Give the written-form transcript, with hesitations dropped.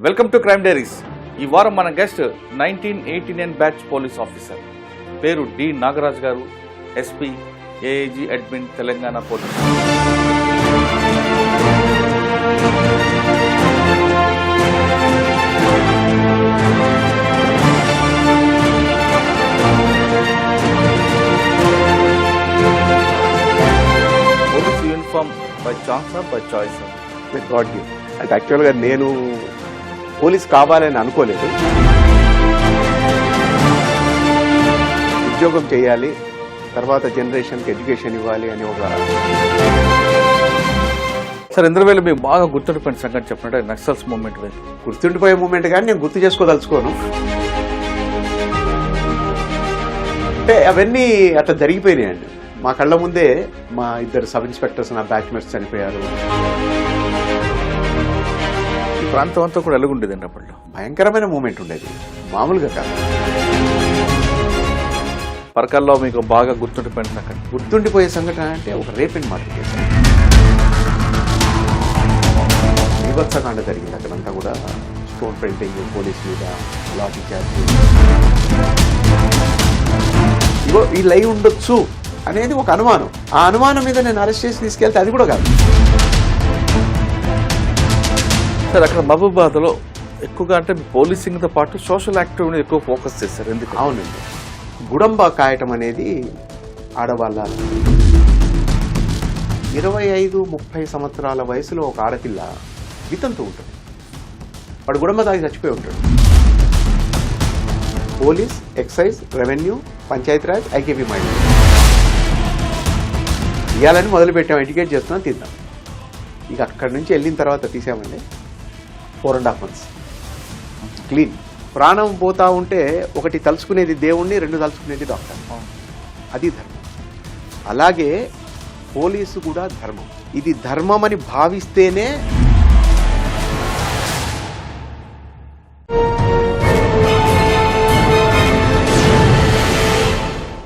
Welcome to crime diaries. ఈ వారం మన గెస్ట్ 1989 బ్యాచ్ పోలీస్ ఆఫీసర్, పేరు D Nagaraj garu, SP AIG admin, Telangana police. Police uniform by ఛాన్సా by choice? God gift. అంటే యాక్చువల్గా నేను పోలీస్ కావాలని అనుకోలేదు. ఉద్యోగం చేయాలి, తర్వాత జనరేషన్కి ఎడ్యుకేషన్ ఇవ్వాలి అని ఒక... సార్, ఇంద్రవేలు మీకు బాగా గుర్తుండిపోయిన సంగతి చెప్పినట్టు నక్సల్స్ మూవ్మెంట్. గుర్తుండిపోయే మూమెంట్ కానీ నేను గుర్తు చేసుకోదలుచుకోను. అంటే అవన్నీ అట్లా జరిగిపోయినాయండి మా కళ్ళ ముందే. మా ఇద్దరు సబ్ ఇన్స్పెక్టర్స్, నా బ్యాచ్మేట్స్ చనిపోయారు. ఈ ప్రాంతం అంతా కూడా ఎలాగుండేదండి అప్పట్లో? భయంకరమైన మూమెంట్ ఉండేది, మామూలుగా కాదు. పరకాల్లో మీకు బాగా గుర్తుండిపోయిన సంగతి? గుర్తుండిపోయే సంఘటన అంటే ఒక రేప్ అండ్ మర్డర్ కేసు. విభత్సకాండ జరిగింది అక్కడంతా కూడా. స్టోన్ పెయింటింగ్, పోలీస్ మీద లాఠీ చార్జ్. ఇగో ఈ లైవ్ ఉండొచ్చు అనేది ఒక అనుమానం. ఆ అనుమానం మీద నేను అరెస్ట్ చేసి తీసుకెళ్తే అది కూడా కాదు. సార్, అక్కడ మహబూబాబాద్లో ఎక్కువగా అంటే పోలీసింగ్తో పాటు సోషల్ యాక్టివిటీ ఎక్కువ ఫోకస్ చేస్తారు. ఎందుకు? అవునండి, గుడంబ కాయటం అనేది ఆడవాళ్ళ 25-30 సంవత్సరాల వయసులో ఒక ఆడపిల్ల వితంతు ఉంటుంది. వాడు గుడంబ తాగి చచ్చిపోయి ఉంటాడు. Police, excise, revenue, Panchayati Raj, IKP mind ఇవ్వాలని మొదలుపెట్టాం. ఎడ్యుకేట్ చేస్తున్నాం, తీద్దాం. ఇక అక్కడి నుంచి వెళ్ళిన తర్వాత తీసామండి 4.5 months క్లీన్. ప్రాణం పోతా ఉంటే ఒకటి తలుచుకునేది దేవుణ్ణి, 2 తలుచుకునేది డాక్టర్. అది ధర్మం. అలాగే పోలీసు కూడా ధర్మం. ఇది ధర్మం అని భావిస్తేనే